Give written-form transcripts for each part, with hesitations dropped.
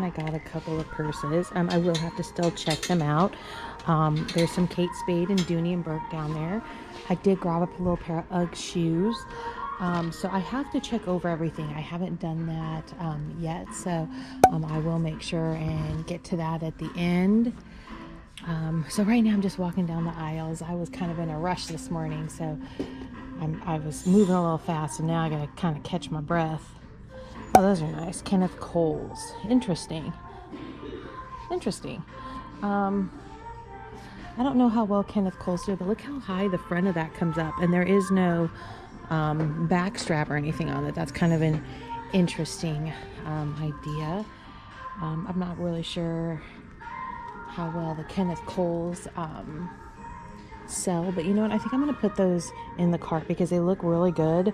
I got a couple of purses. I will have to still check them out. There's some Kate Spade and Dooney and Burke down there. I did grab up a little pair of UGG shoes. So I have to check over everything. I haven't done that yet, so I will make sure and get to that at the end. So right now I'm just walking down the aisles. I was kind of in a rush this morning, so I was moving a little fast, and now I gotta kind of catch my breath. Oh, those are nice. Kenneth Coles. Interesting. I don't know how well Kenneth Coles do, but look how high the front of that comes up, and there is no back strap or anything on it. That's kind of an interesting idea. I'm not really sure how well the Kenneth Coles sell, but you know what, I think I'm going to put those in the cart because they look really good,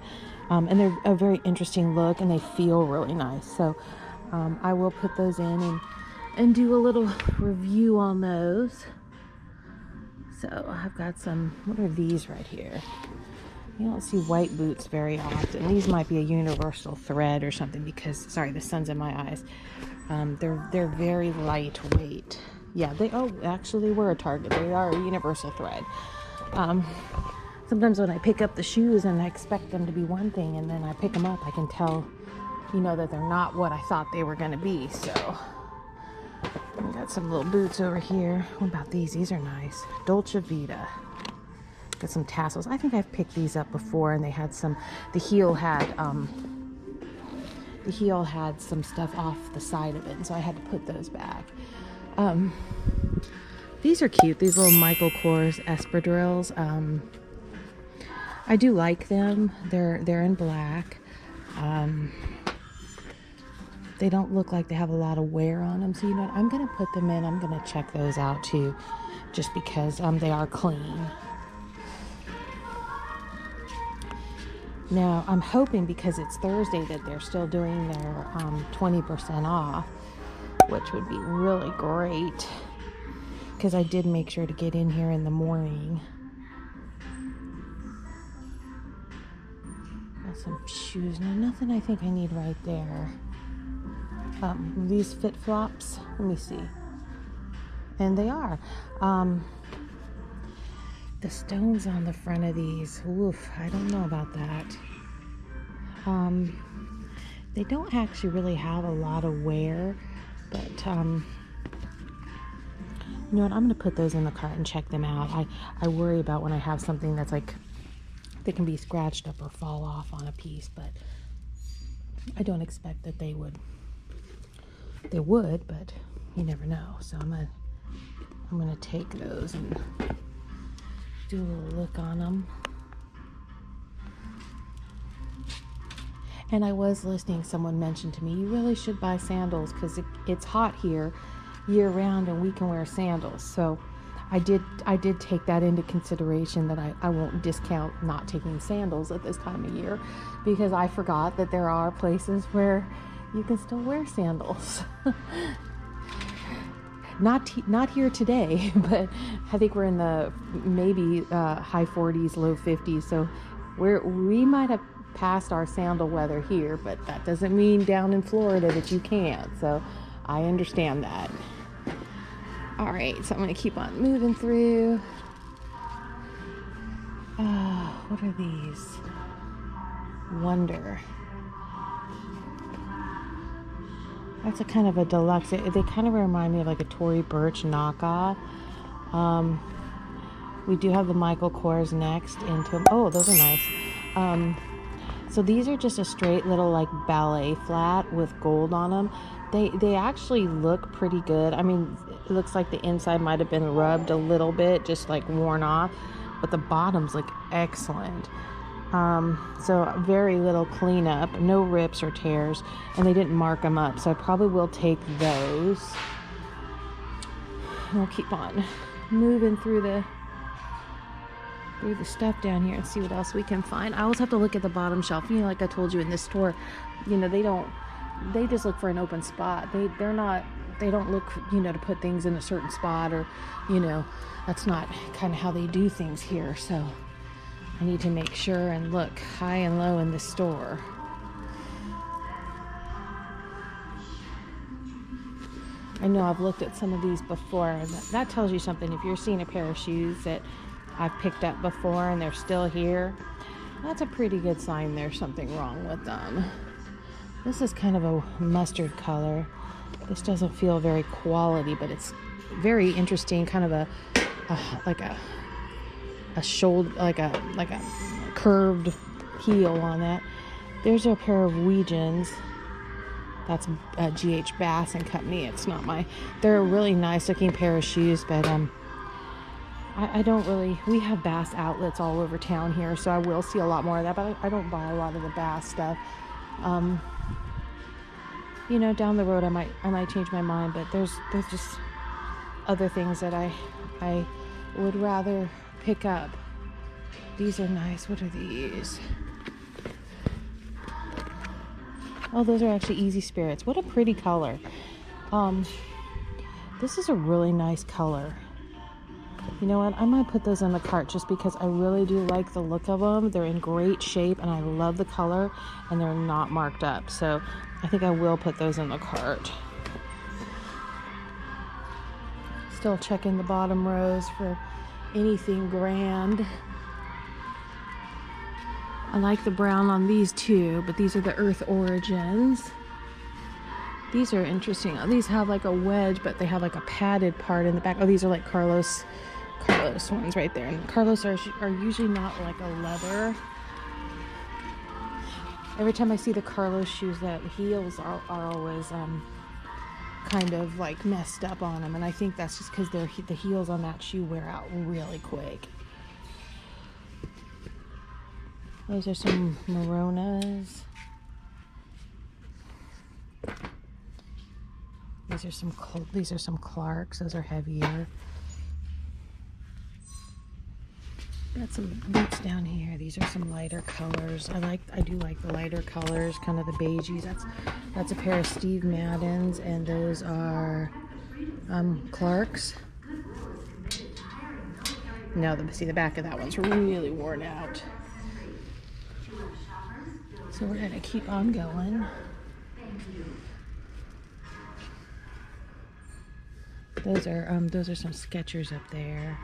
and they're a very interesting look, and they feel really nice. So I will put those in and do a little review on those. So I've got some, what are these right here? You don't see white boots very often. These might be a universal thread or something because, sorry, the sun's in my eyes. They're very lightweight. Yeah, actually they were a Target. They are a universal thread. Sometimes when I pick up the shoes and I expect them to be one thing, and then I pick them up, I can tell, that they're not what I thought they were going to be. So we got some little boots over here. What about these? These are nice. Dolce Vita. Got some tassels. I think I've picked these up before, and they had the heel had some stuff off the side of it, and so I had to put those back. These are cute. These little Michael Kors espadrilles. I do like them. They're in black. They don't look like they have a lot of wear on them, so you know what? I'm gonna put them in. I'm gonna check those out too, just because they are clean. Now I'm hoping, because it's Thursday, that they're still doing their 20% off, which would be really great, because I did make sure to get in here in the morning. Got some shoes. Now, nothing I think I need right there. These fit flops. Let me see. And they are. The stones on the front of these. Oof, I don't know about that. They don't actually really have a lot of wear, but you know what? I'm going to put those in the cart and check them out. I worry about when I have something that's like, they can be scratched up or fall off on a piece, but I don't expect that they would. They would, but you never know. So I'm gonna take those and do a little look on them. And I was listening, someone mentioned to me, you really should buy sandals because it's hot here year round and we can wear sandals. So I did take that into consideration, that I won't discount not taking sandals at this time of year, because I forgot that there are places where you can still wear sandals. Not here today, but I think we're in the maybe high 40s, low 50s. So we might have passed our sandal weather here, but that doesn't mean down in Florida that you can't. So I understand that. All right, so I'm going to keep on moving through. What are these? Wonder. That's a kind of a deluxe. They kind of remind me of like a Tory Burch knockoff. We do have the Michael Kors next into them. Oh, those are nice. So these are just a straight little like ballet flat with gold on them. They actually look pretty good. I mean, it looks like the inside might have been rubbed a little bit, just like worn off, but the bottoms look excellent. So very little cleanup, no rips or tears, and they didn't mark them up. So I probably will take those. And we'll keep on moving through the stuff down here and see what else we can find. I always have to look at the bottom shelf. Like I told you in this store, they just look for an open spot. They don't look, to put things in a certain spot, or, that's not kind of how they do things here. So I need to make sure and look high and low in the store. I know I've looked at some of these before, and that tells you something. If you're seeing a pair of shoes that I've picked up before and they're still here, that's a pretty good sign there's something wrong with them. This is kind of a mustard color. This doesn't feel very quality, but it's very interesting, kind of like a shoulder, like a curved heel on that. There's a pair of Weegens. That's GH Bass and Company. It's not they're a really nice looking pair of shoes, but I don't really, we have Bass outlets all over town here, so I will see a lot more of that, but I don't buy a lot of the Bass stuff. You know, down the road I might change my mind, but there's just other things that I would rather pick up. These are nice. What are these? Oh, those are actually Easy Spirits. What a pretty color. This is a really nice color. You know what? I might put those in the cart just because I really do like the look of them. They're in great shape and I love the color, and they're not marked up. So I think I will put those in the cart. Still checking the bottom rows for anything grand. I like the brown on these too, but these are the Earth Origins. These are interesting. These have like a wedge, but they have like a padded part in the back. Oh, these are like Carlos ones right there. And Carlos are usually not like a leather. Every time I see the Carlos shoes, the heels are always kind of like messed up on them, and I think that's just because the heels on that shoe wear out really quick. Those are some Moronas. These are some Clarks. Those are heavier. Got some boots down here. These are some lighter colors. I do like the lighter colors, kind of the beigey. That's a pair of Steve Maddens, and those are Clarks. No, see, the back of that one's really worn out. So we're gonna keep on going. Those are some Skechers up there.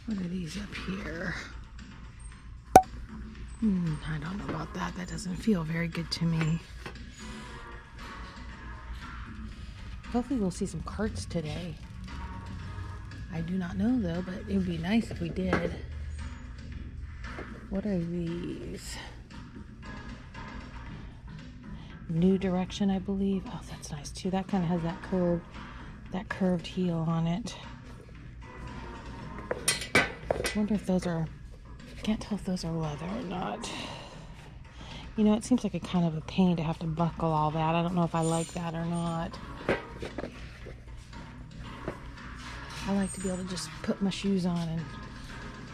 What are these up here? I don't know about that. That doesn't feel very good to me. Hopefully we'll see some carts today. I do not know though, but it would be nice if we did. What are these? New Direction, I believe. Oh, that's nice too. That kind of has that curved heel on it. I wonder if those are, can't tell if those are leather or not. You know, it seems like a kind of a pain to have to buckle all that. I don't know if I like that or not. I like to be able to just put my shoes on and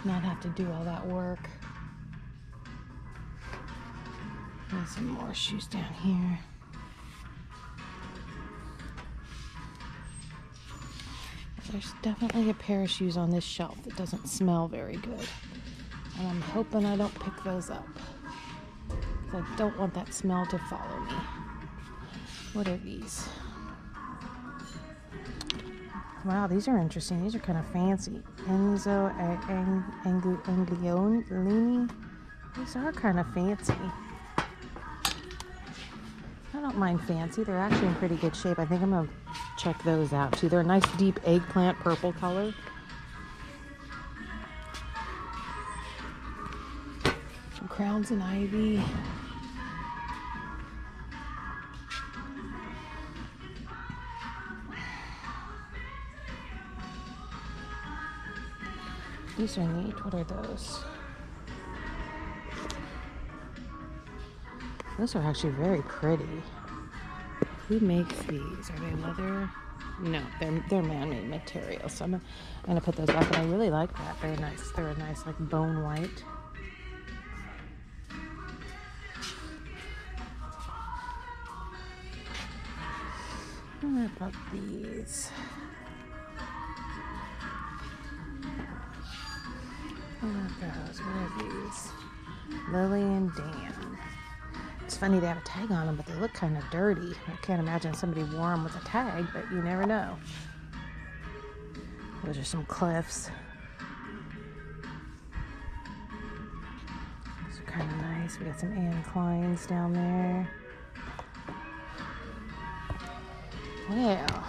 not have to do all that work. There's some more shoes down here. There's definitely a pair of shoes on this shelf that doesn't smell very good. And I'm hoping I don't pick those up, because I don't want that smell to follow me. What are these? Wow, these are interesting. These are kind of fancy. Enzo Anglioni. These are kind of fancy. I don't mind fancy. They're actually in pretty good shape. I think I'm going to check those out too. They're a nice deep eggplant purple color. Some Crowns and Ivy. These are neat. What are those? Those are actually very pretty. Who makes these? Are they leather? No, they're man-made material. So I'm gonna put those back. But I really like that. They're nice. They're a nice like bone white. What about these? What about those? What are these? Lily and Dan. It's funny they have a tag on them, but they look kind of dirty. I can't imagine somebody wore them with a tag, but you never know. Those are some cliffs. Those are kind of nice. We got some Anne Kleins down there. Well.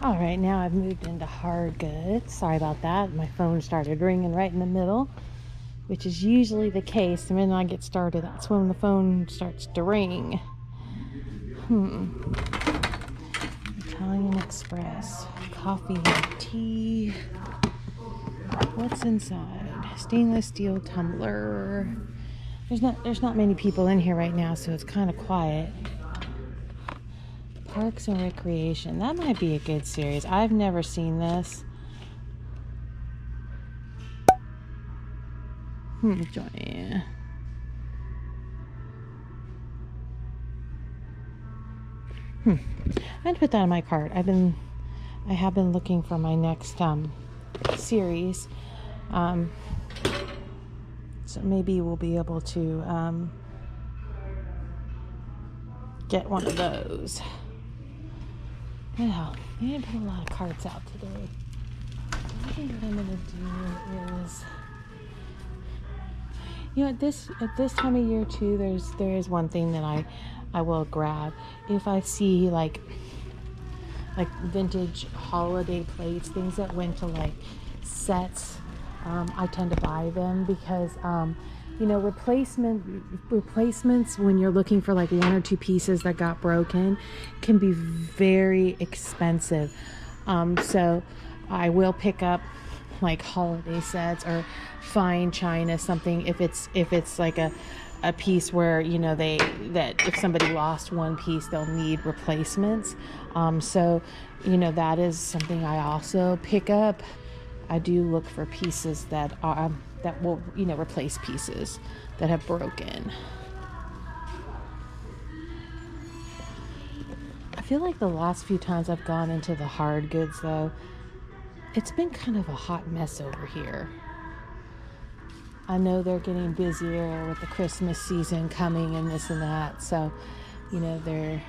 All right, now I've moved into hard goods. Sorry about that. My phone started ringing right in the middle, which is usually the case. The minute I get started, that's when the phone starts to ring. Italian Express. Coffee and tea. What's inside? Stainless steel tumbler. There's not many people in here right now, so it's kind of quiet. Parks and Recreation. That might be a good series. I've never seen this. Join. I'd put that in my cart. I have been looking for my next series. So maybe we'll be able to get one of those. Well, I didn't put a lot of carts out today. I think what I'm gonna do is, at this time of year too, there is one thing that I will grab if I see like vintage holiday plates, things that went to like sets. I tend to buy them because replacements when you're looking for like one or two pieces that got broken can be very expensive. So I will pick up like holiday sets or fine china, something if it's like a piece where that if somebody lost one piece they'll need replacements. So that is something I also pick up. I do look for pieces that will replace pieces that have broken. I feel like the last few times I've gone into the hard goods though, it's been kind of a hot mess over here. I know they're getting busier with the Christmas season coming and this and that, so they're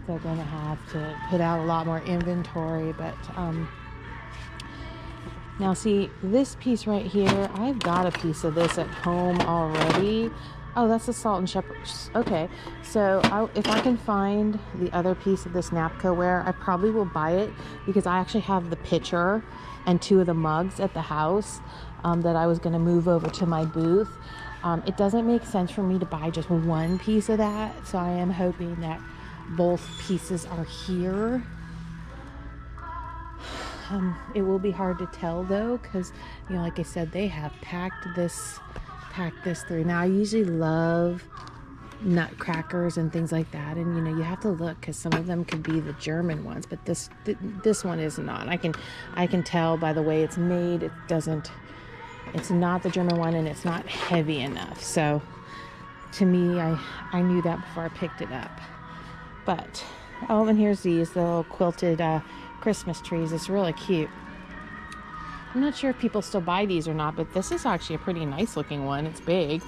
going to have to put out a lot more inventory, but now see this piece right here, I've got a piece of this at home already. Oh, that's the Salt and Shepherd. Okay, so if I can find the other piece of this Napco-ware, I probably will buy it because I actually have the pitcher and two of the mugs at the house that I was going to move over to my booth. It doesn't make sense for me to buy just one piece of that, so I am hoping that both pieces are here. It will be hard to tell though, because like I said, they have packed this through. Now I usually love nutcrackers and things like that, and you have to look because some of them could be the German ones, but this one is not. I can tell by the way it's made. It's not the German one, and it's not heavy enough. So to me, I knew that before I picked it up. But and here's the little quilted Christmas trees. It's really cute. I'm not sure if people still buy these or not, but this is actually a pretty nice looking one. It's big.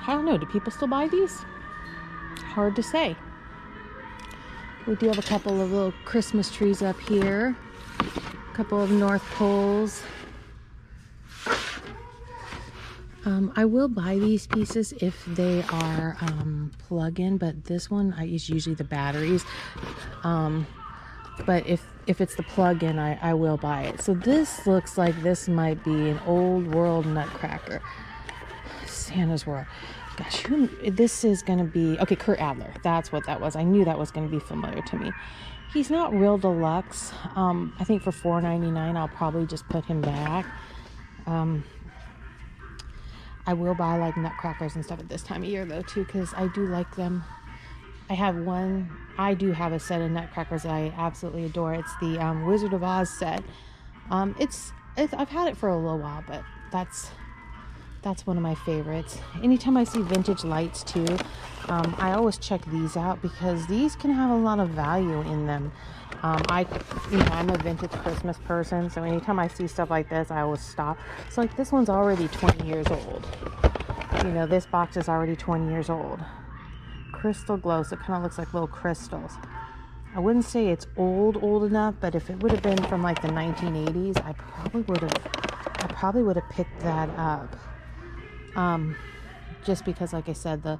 I don't know, do people still buy these? Hard to say. We do have a couple of little Christmas trees up here. A couple of North Poles. I will buy these pieces if they are plug-in, but this one is usually the batteries. But if it's the plug-in, I will buy it. So this looks like this might be an old world nutcracker. Santa's World. Gosh, this is going to be... Okay, Kurt Adler. That's what that was. I knew that was going to be familiar to me. He's not real deluxe. I think for $4.99, I'll probably just put him back. I will buy like nutcrackers and stuff at this time of year though too, because I do like them. I do have a set of nutcrackers that I absolutely adore. It's the Wizard of Oz set. It's I've had it for a little while, but that's one of my favorites. Anytime I see vintage lights too, I always check these out because these can have a lot of value in them. I'm a vintage Christmas person, so anytime I see stuff like this, I always stop. So like this one's already 20 years old. This box is already 20 years old. Crystal glow, so it kind of looks like little crystals. I wouldn't say it's old enough, but if it would have been from like the 1980s, I probably would have picked that up. Just because, like I said, the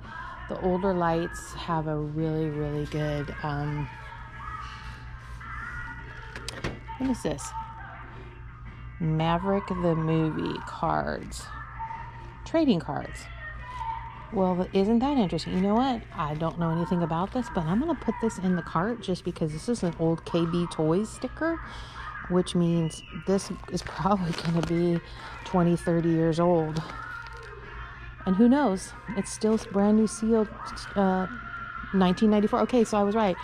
older lights have a really, really good, what is this? Maverick the Movie cards. Trading cards. Well, isn't that interesting? You know what? I don't know anything about this, but I'm going to put this in the cart just because this is an old KB Toys sticker, which means this is probably going to be 20, 30 years old. And who knows? It's still brand new sealed, 1994. Okay, so I was right.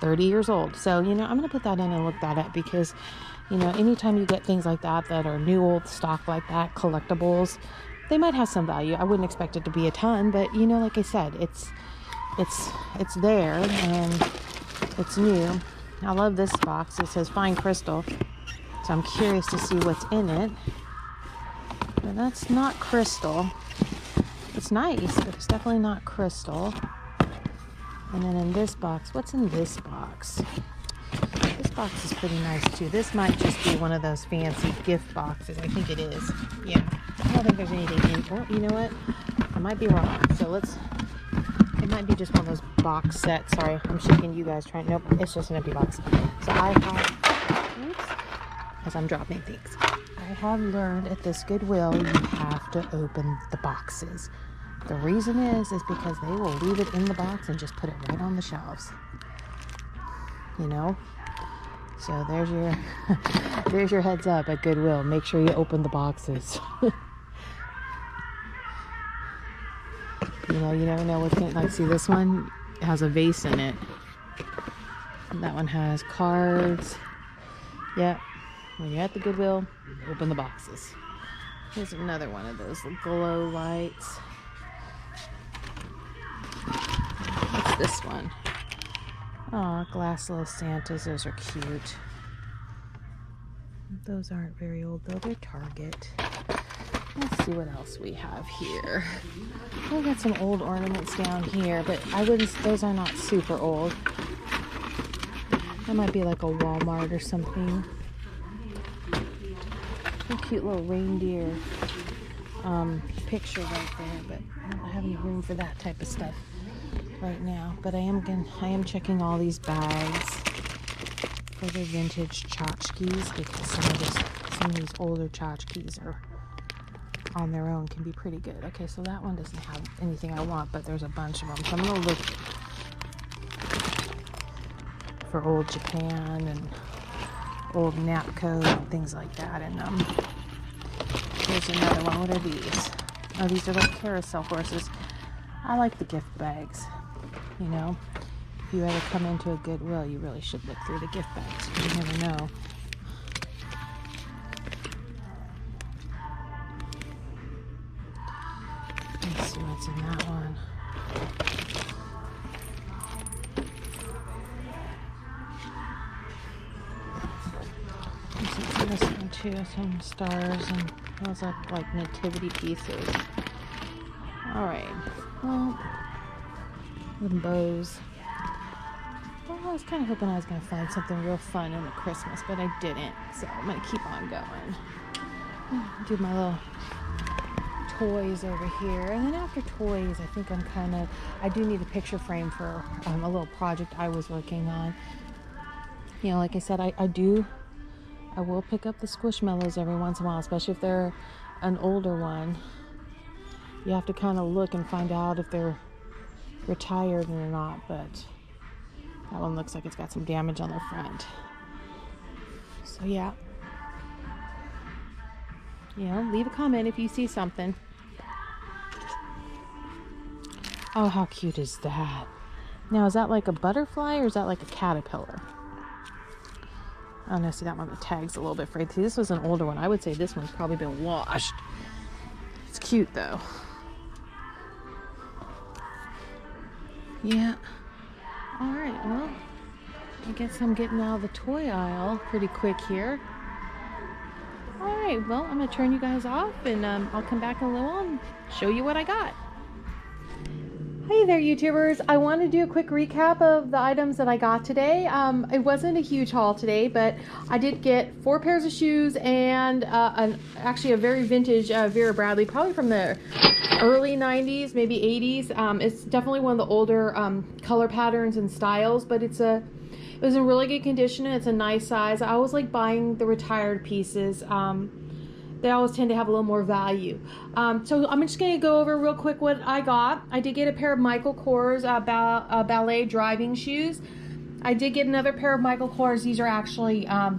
30 years old. So, I'm going to put that in and look that up because, anytime you get things like that are new old stock like that, collectibles, they might have some value. I wouldn't expect it to be a ton, but, like I said, it's there and it's new. I love this box. It says fine crystal. So I'm curious to see what's in it. But that's not crystal. It's nice, but it's definitely not crystal. And then in this box, what's in this box? This box is pretty nice too. This might just be one of those fancy gift boxes. I think it is. Yeah. I don't think there's anything in. Oh, you know what? I might be wrong. So it might be just one of those box sets. Sorry, I'm shaking you guys nope, it's just an empty box. So I have, as I'm dropping things, I have learned at this Goodwill, you have to open the boxes. The reason is because they will leave it in the box and just put it right on the shelves. So there's your heads up at Goodwill. Make sure you open the boxes. You never know what's in it. Like, see, this one has a vase in it. That one has cards. Yep. When you're at the Goodwill, open the boxes. Here's another one of those glow lights. What's this one? Oh, glass little Santas. Those are cute. Those aren't very old though. They're Target. Let's see what else we have here. We've got some old ornaments down here, but those are not super old. That might be like a Walmart or something. A cute little reindeer picture right there, but I don't have any room for that type of stuff right now. But I am checking all these bags for the vintage tchotchkes because some of these older tchotchkes are on their own can be pretty good. Okay, so that one doesn't have anything I want, but there's a bunch of them. So I'm gonna look for old Japan and old Napco and things like that. And here's another one. What are these? Oh, these are like carousel horses. I like the gift bags. If you ever come into a Goodwill, you really should look through the gift bags. You never know. Let's see what's in that one. This one too, some stars, and those look like nativity pieces. Alright, well, with bows. Well, I was kind of hoping I was going to find something real fun in the Christmas, but I didn't, so I'm going to keep on going. Do my little toys over here, and then after toys, I think I do need a picture frame for a little project I was working on. Like I said, I will pick up the Squishmallows every once in a while, especially if they're an older one. You have to kind of look and find out if they're retired or not, but that one looks like it's got some damage on the front. So yeah. Leave a comment if you see something. Oh, how cute is that? Now, is that like a butterfly or is that like a caterpillar? Oh no, see that one, the tag's a little bit frayed. See, this was an older one. I would say this one's probably been washed. It's cute though. Yeah. All right, well, I guess I'm getting out of the toy aisle pretty quick here. All right, well, I'm gonna turn you guys off, and I'll come back in a little while and show you what I got. Hey there, YouTubers. I want to do a quick recap of the items that I got today. It wasn't a huge haul today, but I did get 4 pairs of shoes and actually a very vintage Vera Bradley, probably from the early 90s, maybe 80s. It's definitely one of the older color patterns and styles, but it was in really good condition and it's a nice size. I always like buying the retired pieces. They always tend to have a little more value. So I'm just going to go over real quick what I got. I did get a pair of Michael Kors ballet driving shoes. I did get another pair of Michael Kors. These are actually a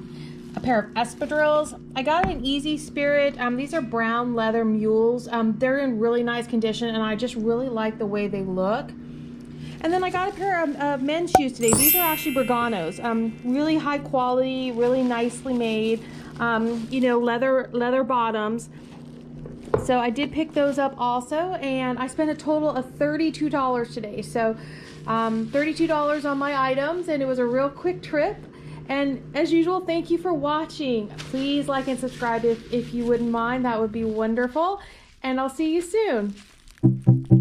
pair of espadrilles. I got an Easy Spirit. These are brown leather mules. They're in really nice condition and I just really like the way they look. And then I got a pair of men's shoes today. These are actually Berganos. Really high quality, really nicely made. You know, leather bottoms. So I did pick those up also, and I spent a total of $32 today. So $32 on my items, and it was a real quick trip. And as usual, thank you for watching. Please like and subscribe if you wouldn't mind. That would be wonderful. And I'll see you soon.